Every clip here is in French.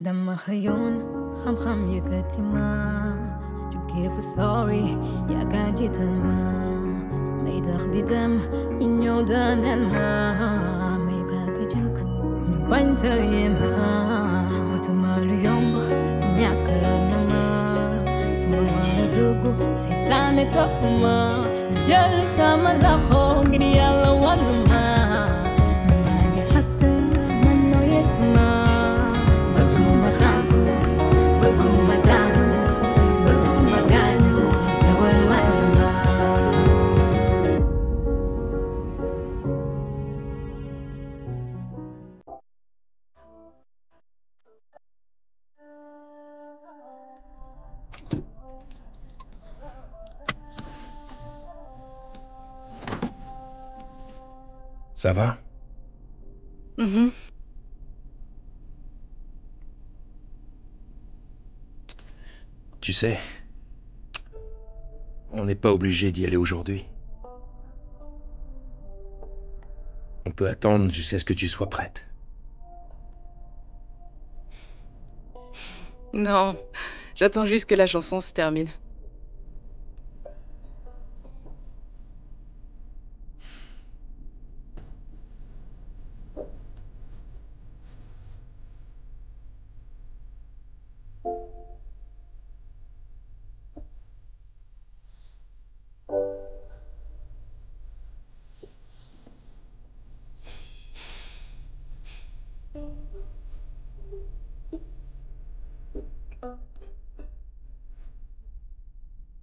Dama hayon, ham yagati ma. You give a sorry, ya gajitan ma. May dam, inyo danan ma. May bagajuk, no banta yema. Butumalu yomb, nyakalam na ma. Fumama na dugo, sitane tapuma. Jal sama laho, giniyala waluma. Magi hatta, mano yetuma. Ça va? Mhm. Tu sais, on n'est pas obligé d'y aller aujourd'hui. On peut attendre jusqu'à ce que tu sois prête. Non, j'attends juste que la chanson se termine.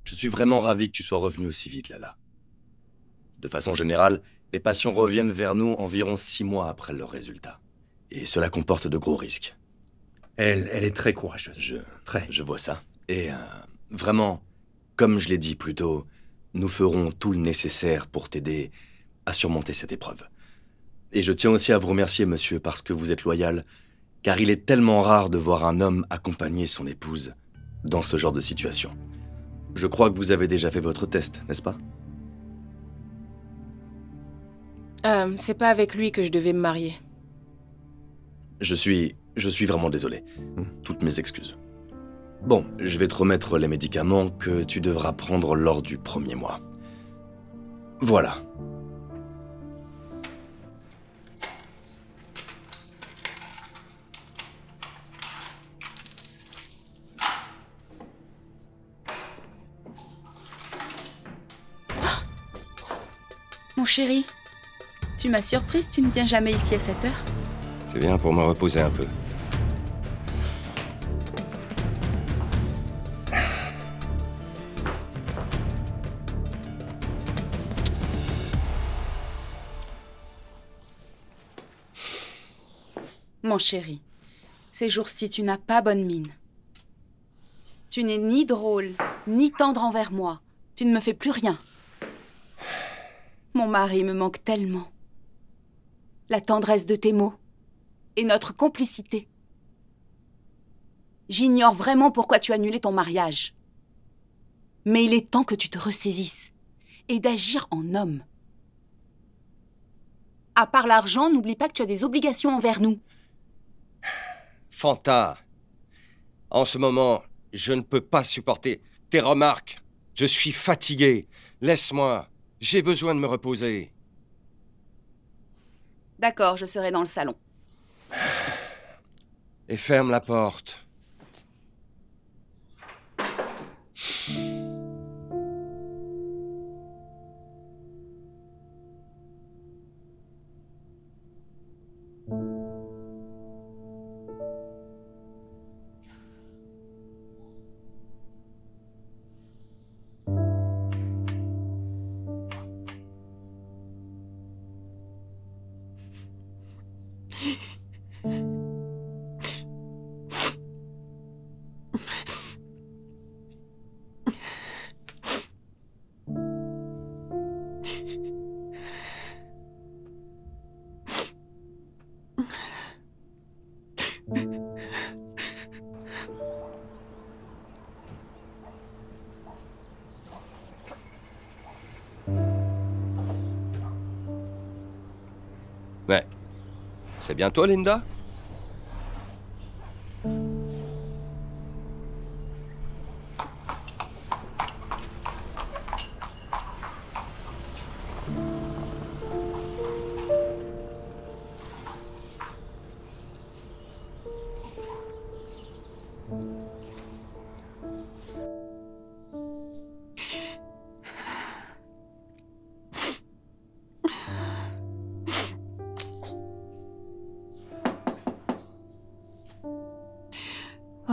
Je suis vraiment ravi que tu sois revenu aussi vite, Lala. De façon générale, les patients reviennent vers nous environ 6 mois après leur résultat. Et cela comporte de gros risques. Elle est très courageuse. Je vois ça. Et vraiment, comme je l'ai dit plus tôt, nous ferons tout le nécessaire pour t'aider à surmonter cette épreuve. Et je tiens aussi à vous remercier, monsieur, parce que vous êtes loyal, car il est tellement rare de voir un homme accompagner son épouse dans ce genre de situation. Je crois que vous avez déjà fait votre test, n'est-ce pas? C'est pas avec lui que je devais me marier. Je suis vraiment désolé. Toutes mes excuses. Bon, je vais te remettre les médicaments que tu devras prendre lors du premier mois. Voilà. Mon chéri, tu m'as surprise, tu ne viens jamais ici à cette heure? Je viens pour me reposer un peu. Mon chéri, ces jours-ci, tu n'as pas bonne mine. Tu n'es ni drôle, ni tendre envers moi. Tu ne me fais plus rien. Mon mari me manque tellement. La tendresse de tes mots et notre complicité. J'ignore vraiment pourquoi tu as annulé ton mariage. Mais il est temps que tu te ressaisisses et d'agir en homme. À part l'argent, n'oublie pas que tu as des obligations envers nous. Fanta, en ce moment, je ne peux pas supporter tes remarques. Je suis fatigué. Laisse-moi. J'ai besoin de me reposer. D'accord, je serai dans le salon. Et ferme la porte. Mais, c'est bien toi, Linda?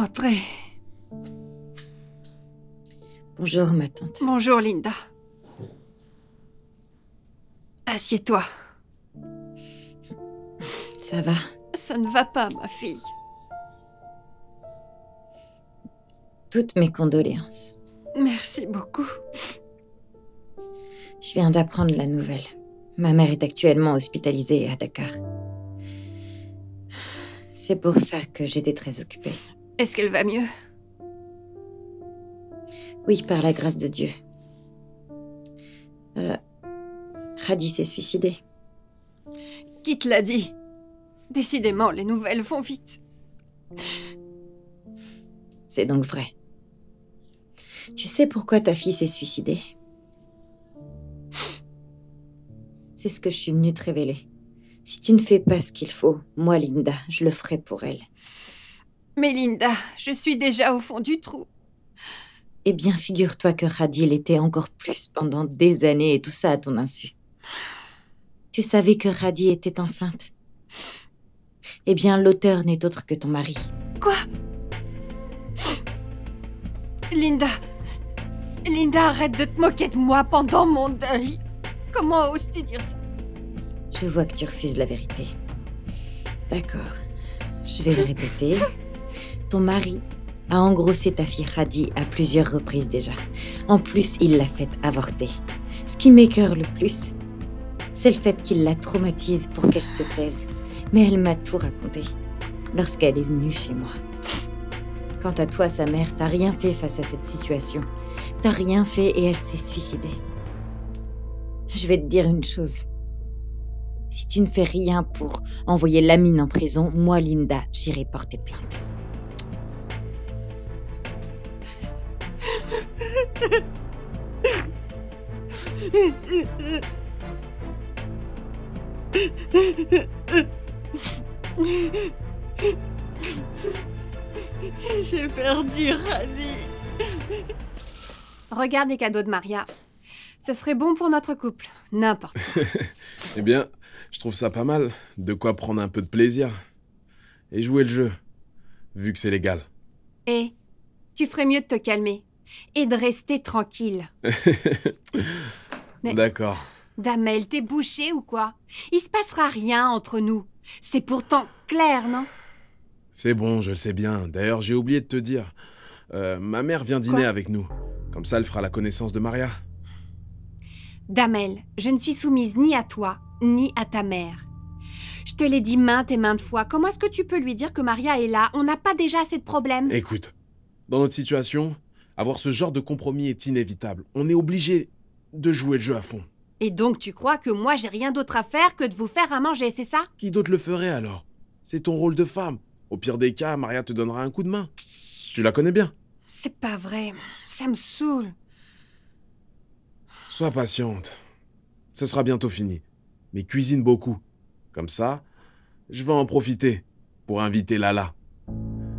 Entrez. Bonjour, ma tante. Bonjour, Linda. Assieds-toi. Ça va? Ça ne va pas, ma fille. Toutes mes condoléances. Merci beaucoup. Je viens d'apprendre la nouvelle. Ma mère est actuellement hospitalisée à Dakar. C'est pour ça que j'étais très occupée. Est-ce qu'elle va mieux? Oui, par la grâce de Dieu. Hadi s'est suicidé. Qui te l'a dit? Décidément, les nouvelles vont vite. C'est donc vrai. Tu sais pourquoi ta fille s'est suicidée? C'est ce que je suis venue te révéler. Si tu ne fais pas ce qu'il faut, moi, Linda, je le ferai pour elle. Mais Linda, je suis déjà au fond du trou. Eh bien, figure-toi que Hadi l'était encore plus pendant des années et tout ça à ton insu. Tu savais que Hadi était enceinte? Eh bien, l'auteur n'est autre que ton mari. Quoi? Linda, arrête de te moquer de moi pendant mon deuil. Comment oses-tu dire ça? Je vois que tu refuses la vérité. D'accord, je vais le répéter. Ton mari a engrossé ta fille Hadi à plusieurs reprises déjà. En plus, il l'a fait avorter. Ce qui m'écœure le plus, c'est le fait qu'il la traumatise pour qu'elle se taise. Mais elle m'a tout raconté lorsqu'elle est venue chez moi. Quant à toi, sa mère, t'as rien fait face à cette situation. T'as rien fait et elle s'est suicidée. Je vais te dire une chose. Si tu ne fais rien pour envoyer Lamine en prison, moi, Linda, j'irai porter plainte. J'ai perdu Hadi. Regarde les cadeaux de Maria. Ce serait bon pour notre couple. N'importe quoi. Eh bien, je trouve ça pas mal. De quoi prendre un peu de plaisir. Et jouer le jeu. Vu que c'est légal. Et tu ferais mieux de te calmer. Et de rester tranquille. Mais- D'accord. Damel, t'es bouché ou quoi? Il se passera rien entre nous. C'est pourtant clair, non? C'est bon, je le sais bien. D'ailleurs, j'ai oublié de te dire. Ma mère vient dîner Quoi? avec nous. Comme ça, elle fera la connaissance de Maria. Damel, je ne suis soumise ni à toi, ni à ta mère. Je te l'ai dit maintes et maintes fois. Comment est-ce que tu peux lui dire que Maria est là? On n'a pas déjà assez de problèmes. Écoute, dans notre situation, avoir ce genre de compromis est inévitable. On est obligé de jouer le jeu à fond. Et donc tu crois que moi j'ai rien d'autre à faire que de vous faire à manger, c'est ça? Qui d'autre le ferait alors? C'est ton rôle de femme. Au pire des cas, Maria te donnera un coup de main. Tu la connais bien. C'est pas vrai. Ça me saoule. Sois patiente. Ce sera bientôt fini. Mais cuisine beaucoup. Comme ça, je vais en profiter pour inviter Lala.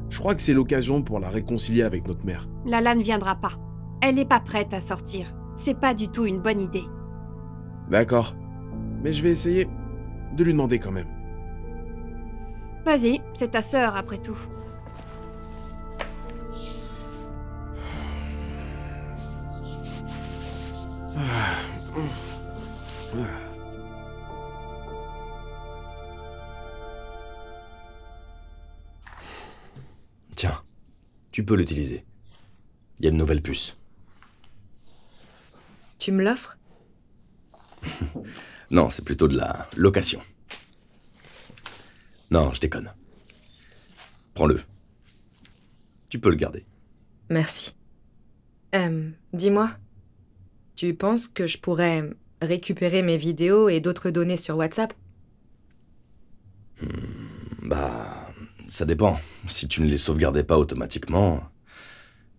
Je crois que c'est l'occasion pour la réconcilier avec notre mère. Lala ne viendra pas. Elle n'est pas prête à sortir. C'est pas du tout une bonne idée. D'accord. Mais je vais essayer de lui demander quand même. Vas-y, c'est ta sœur après tout. Tiens, tu peux l'utiliser. Il y a une nouvelle puce. Tu me l'offres? Non, c'est plutôt de la location. Non, je déconne. Prends-le. Tu peux le garder. Merci. Dis-moi, tu penses que je pourrais récupérer mes vidéos et d'autres données sur WhatsApp? Ça dépend. Si tu ne les sauvegardais pas automatiquement,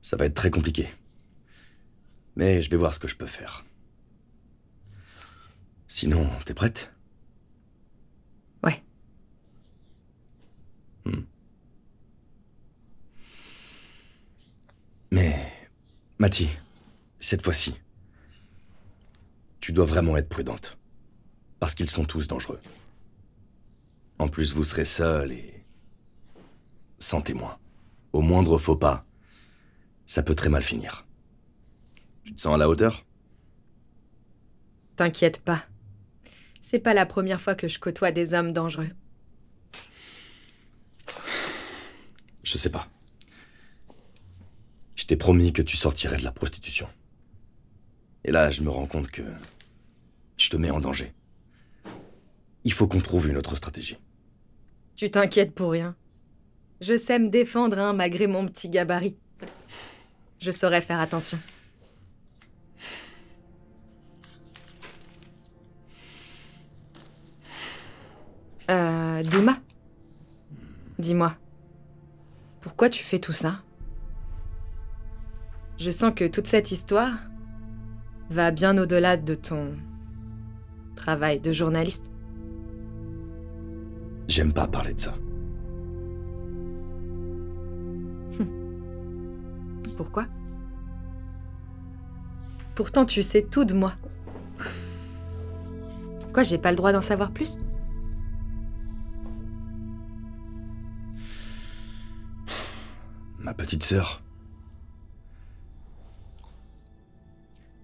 ça va être très compliqué. Mais je vais voir ce que je peux faire. Sinon, t'es prête? Ouais. Mais, Mathie, cette fois-ci, tu dois vraiment être prudente. Parce qu'ils sont tous dangereux. En plus, vous serez seul et sans témoin. Au moindre faux pas, ça peut très mal finir. Tu te sens à la hauteur? T'inquiète pas. C'est pas la première fois que je côtoie des hommes dangereux. Je sais pas. Je t'ai promis que tu sortirais de la prostitution. Et là, je me rends compte que je te mets en danger. Il faut qu'on trouve une autre stratégie. Tu t'inquiètes pour rien. Je sais me défendre, hein, malgré mon petit gabarit. Je saurais faire attention. Douma? Dis-moi. Pourquoi tu fais tout ça? Je sens que toute cette histoire va bien au-delà de ton travail de journaliste. J'aime pas parler de ça. Pourquoi? Pourtant, tu sais tout de moi. Quoi, j'ai pas le droit d'en savoir plus? Ma petite sœur.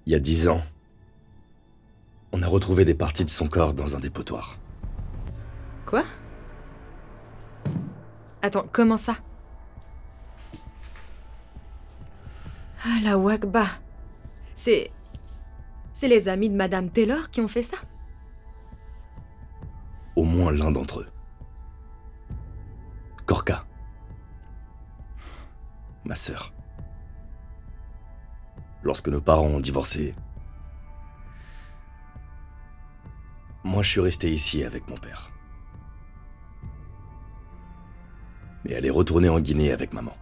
Il y a 10 ans, on a retrouvé des parties de son corps dans un dépotoir. Quoi? Attends, comment ça? Ah, la Wakba. C'est les amis de Madame Taylor qui ont fait ça? Au moins l'un d'entre eux. Korka. Ma sœur. Lorsque nos parents ont divorcé, moi je suis resté ici avec mon père. Mais elle est retournée en Guinée avec maman.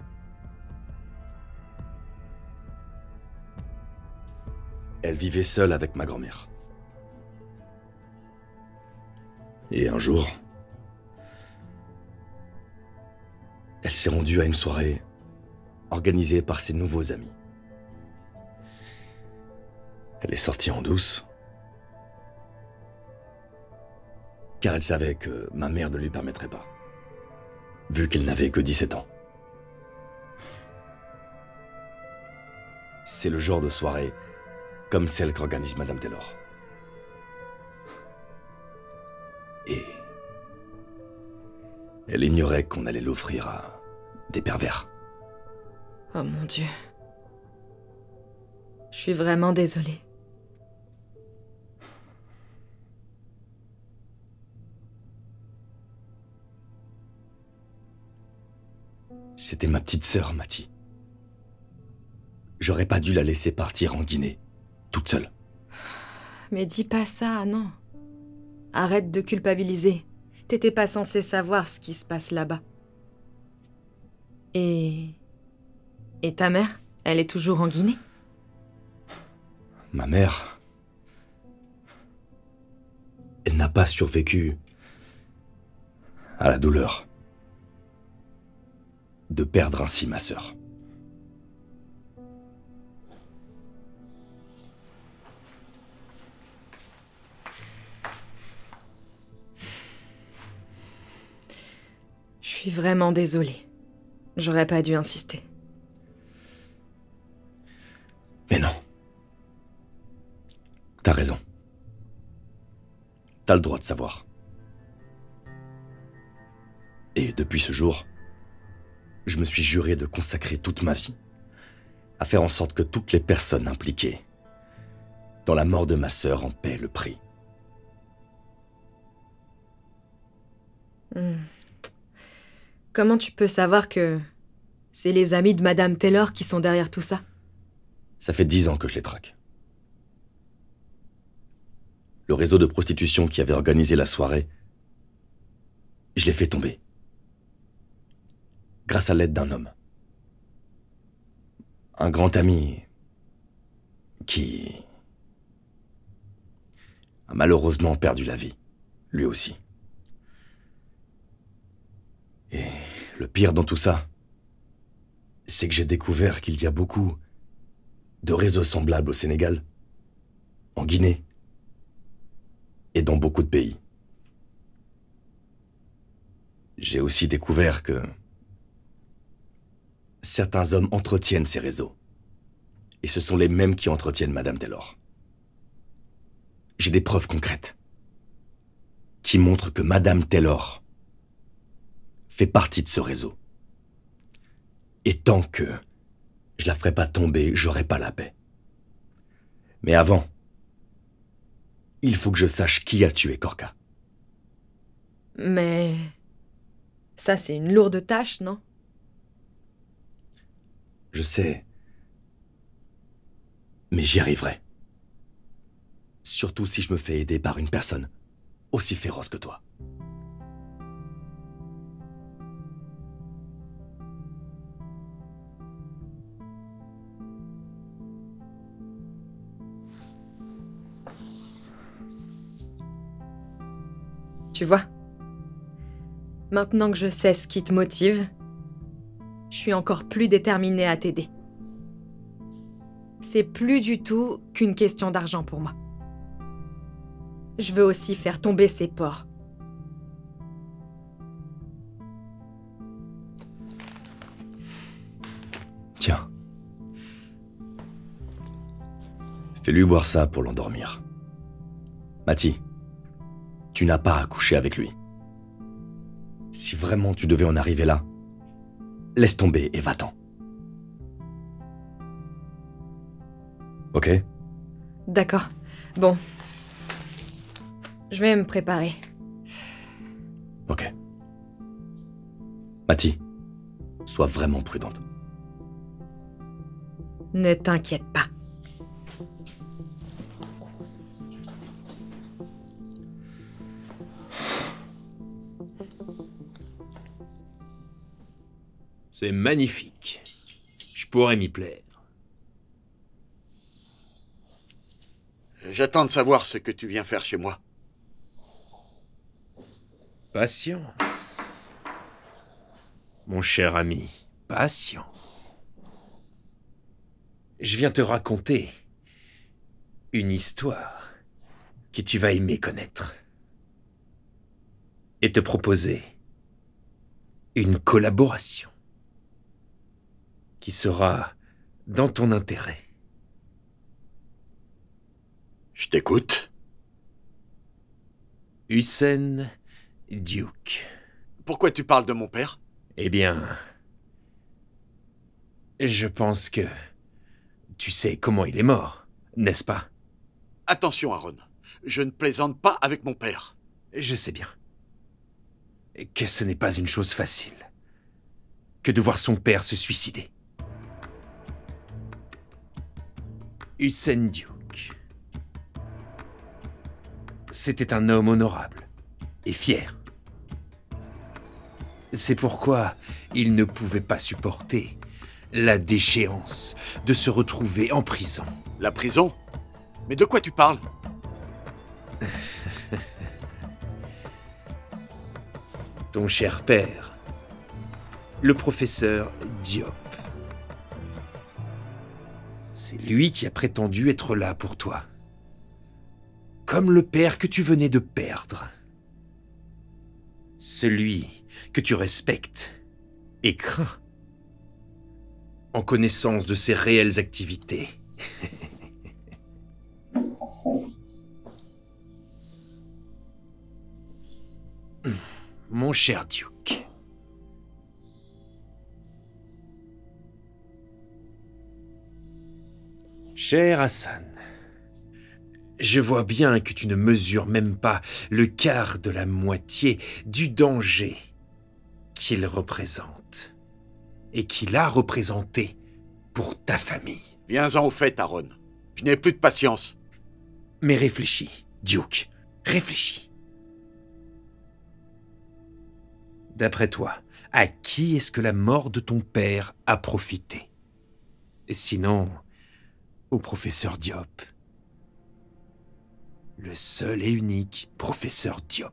Elle vivait seule avec ma grand-mère. Et un jour, elle s'est rendue à une soirée organisée par ses nouveaux amis. Elle est sortie en douce, car elle savait que ma mère ne lui permettrait pas, vu qu'elle n'avait que 17 ans. C'est le genre de soirée comme celle qu'organise Madame Taylor. Et elle ignorait qu'on allait l'offrir à des pervers. Oh mon Dieu. Je suis vraiment désolée. C'était ma petite sœur, Mati. J'aurais pas dû la laisser partir en Guinée, toute seule. Mais dis pas ça, non. Arrête de culpabiliser. T'étais pas censé savoir ce qui se passe là-bas. Et ta mère, elle est toujours en Guinée? Ma mère... Elle n'a pas survécu à la douleur de perdre ainsi ma sœur. Je suis vraiment désolée. J'aurais pas dû insister. Mais non. T'as raison. T'as le droit de savoir. Et depuis ce jour, je me suis juré de consacrer toute ma vie à faire en sorte que toutes les personnes impliquées dans la mort de ma sœur en paient le prix. Comment tu peux savoir que c'est les amis de Madame Taylor qui sont derrière tout ça? Ça fait 10 ans que je les traque. Le réseau de prostitution qui avait organisé la soirée, je l'ai fait tomber. Grâce à l'aide d'un homme. Un grand ami qui a malheureusement perdu la vie, lui aussi. Et le pire dans tout ça, c'est que j'ai découvert qu'il y a beaucoup de réseaux semblables au Sénégal, en Guinée et dans beaucoup de pays. J'ai aussi découvert que certains hommes entretiennent ces réseaux. Et ce sont les mêmes qui entretiennent Madame Taylor. J'ai des preuves concrètes qui montrent que Madame Taylor fait partie de ce réseau. Et tant que je la ferai pas tomber, j'aurai pas la paix. Mais avant, il faut que je sache qui a tué Corca. Mais... ça, c'est une lourde tâche, non? Je sais. Mais j'y arriverai. Surtout si je me fais aider par une personne aussi féroce que toi. Tu vois? Maintenant que je sais ce qui te motive, je suis encore plus déterminée à t'aider. C'est plus du tout qu'une question d'argent pour moi. Je veux aussi faire tomber ces porcs. Tiens. Fais-lui boire ça pour l'endormir. Mati, tu n'as pas à coucher avec lui. Si vraiment tu devais en arriver là, laisse tomber et va-t'en. Ok? D'accord. Bon. Je vais me préparer. Ok. Mati, sois vraiment prudente. Ne t'inquiète pas. C'est magnifique. Je pourrais m'y plaire. J'attends de savoir ce que tu viens faire chez moi. Patience. Mon cher ami, patience. Je viens te raconter une histoire que tu vas aimer connaître. Et te proposer une collaboration qui sera dans ton intérêt. Je t'écoute. Hussein Duke. Pourquoi tu parles de mon père? Eh bien, je pense que tu sais comment il est mort, n'est-ce pas? Attention, Aaron. Je ne plaisante pas avec mon père. Je sais bien. Que ce n'est pas une chose facile que de voir son père se suicider. Hussein Duke. C'était un homme honorable et fier. C'est pourquoi il ne pouvait pas supporter la déchéance de se retrouver en prison. La prison? Mais de quoi tu parles? Ton cher père, le professeur Diop. C'est lui qui a prétendu être là pour toi. Comme le père que tu venais de perdre. Celui que tu respectes et crains. En connaissance de ses réelles activités. Mon cher Duke. Cher Hassan, je vois bien que tu ne mesures même pas le quart de la moitié du danger qu'il représente et qu'il a représenté pour ta famille. Viens-en au fait, Aaron. Je n'ai plus de patience. Mais réfléchis, Duke, réfléchis. D'après toi, à qui est-ce que la mort de ton père a profité? Sinon, au professeur Diop. Le seul et unique professeur Diop.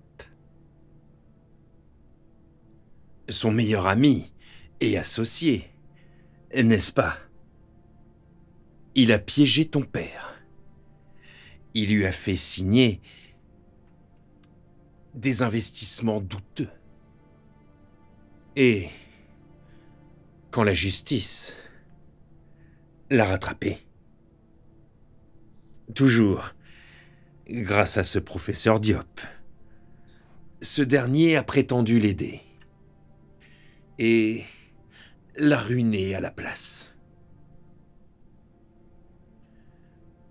Son meilleur ami et associé, n'est-ce pas? Il a piégé ton père. Il lui a fait signer des investissements douteux. Et quand la justice l'a rattrapé. Toujours grâce à ce professeur Diop. Ce dernier a prétendu l'aider et l'a ruiné à la place.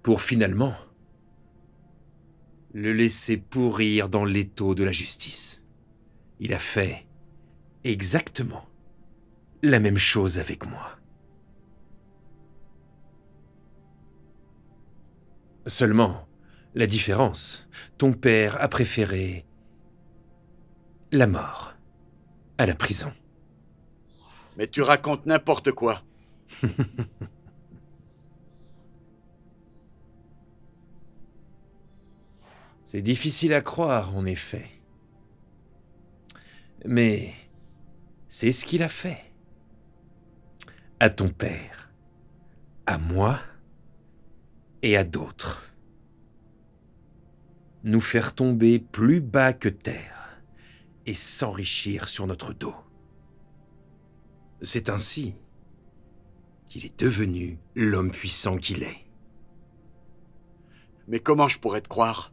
Pour finalement le laisser pourrir dans l'étau de la justice. Il a fait exactement la même chose avec moi. Seulement, la différence, ton père a préféré la mort à la prison. Mais tu racontes n'importe quoi. C'est difficile à croire, en effet. Mais c'est ce qu'il a fait. À ton père, à moi et à d'autres. Nous faire tomber plus bas que terre et s'enrichir sur notre dos. C'est ainsi qu'il est devenu l'homme puissant qu'il est. Mais comment je pourrais te croire?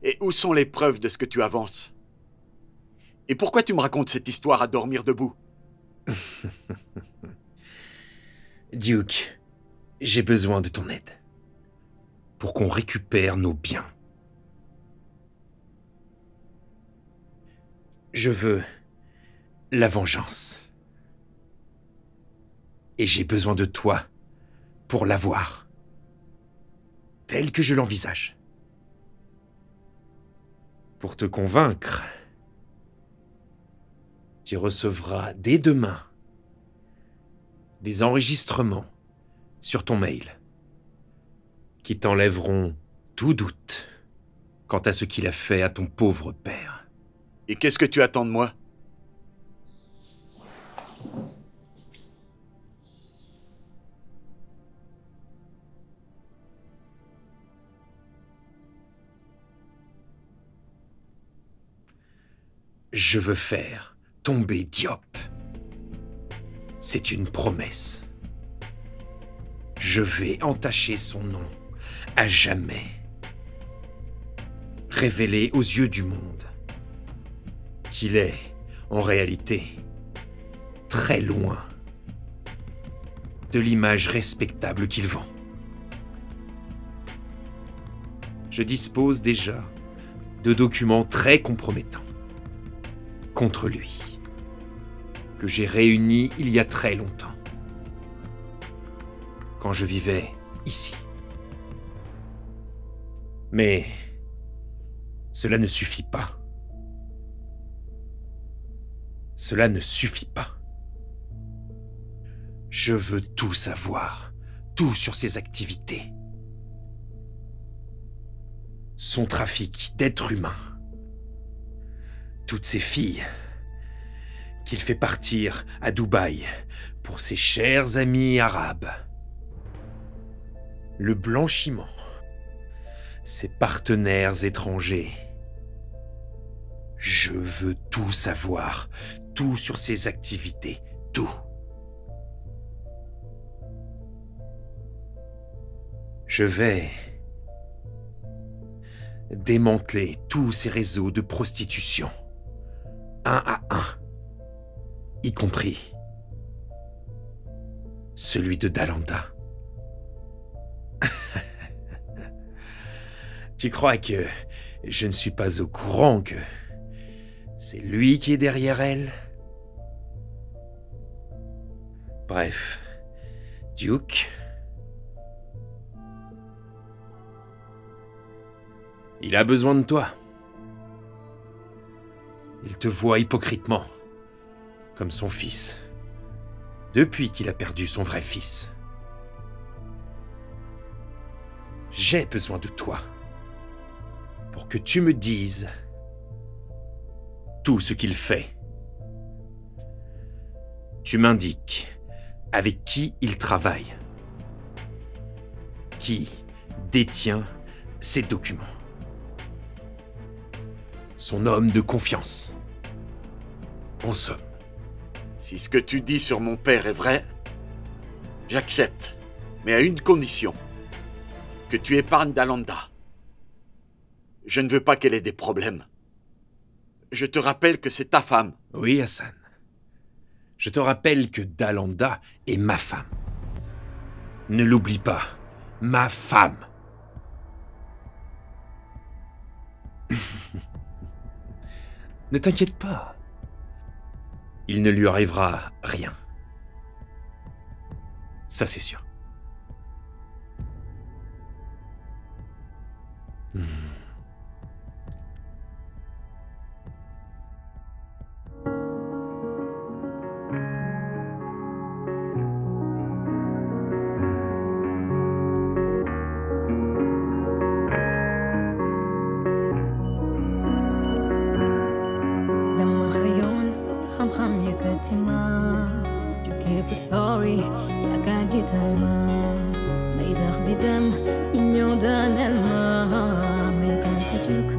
Et où sont les preuves de ce que tu avances? Et pourquoi tu me racontes cette histoire à dormir debout? Duke, j'ai besoin de ton aide pour qu'on récupère nos biens. Je veux la vengeance. Et j'ai besoin de toi pour l'avoir, tel que je l'envisage. Pour te convaincre, tu recevras dès demain des enregistrements sur ton mail qui t'enlèveront tout doute quant à ce qu'il a fait à ton pauvre père. Et qu'est-ce que tu attends de moi? Je veux faire tomber Diop. C'est une promesse. Je vais entacher son nom à jamais. Révéler aux yeux du monde qu'il est, en réalité, très loin de l'image respectable qu'il vend. Je dispose déjà de documents très compromettants contre lui, que j'ai réunis il y a très longtemps, quand je vivais ici. Mais cela ne suffit pas. Cela ne suffit pas. Je veux tout savoir, tout sur ses activités. Son trafic d'êtres humains. Toutes ces filles qu'il fait partir à Dubaï pour ses chers amis arabes. Le blanchiment. Ses partenaires étrangers. Je veux tout savoir, tout sur ses activités, tout. Je vais démanteler tous ces réseaux de prostitution, un à un, y compris celui de Dalanda. Tu crois que je ne suis pas au courant que c'est lui qui est derrière elle? Bref, Duke, il a besoin de toi. Il te voit hypocritement, comme son fils, depuis qu'il a perdu son vrai fils. J'ai besoin de toi, pour que tu me dises tout ce qu'il fait. Tu m'indiques avec qui il travaille, qui détient ses documents. Son homme de confiance. En somme. Si ce que tu dis sur mon père est vrai, J'accepte, mais à une condition. Que tu épargnes Dalanda. Je ne veux pas qu'elle ait des problèmes. Je te rappelle que c'est ta femme. Oui, Hassan. Je te rappelle que Dalanda est ma femme. Ne l'oublie pas. Ma femme. Ne t'inquiète pas. Il ne lui arrivera rien. Ça, c'est sûr. Tu give a sorry, ya gaji tama. May dakhdi dam, nyo dan elma. May pakajuk,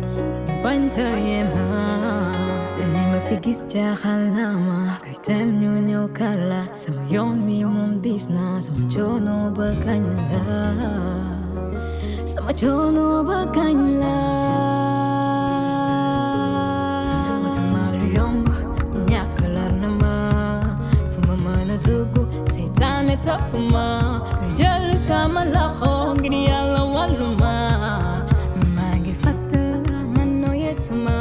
banta yema. Lima figis jakhal nama. Kaitem nyo kala. Sama yon mi mum disna. Sama jono baganya. Sama jono baganya. Matumalu yombo. Seytaane topp ma koy jël sama loxo ngir Yàlla wàllu ma maa ngi fàtt man nooyetuma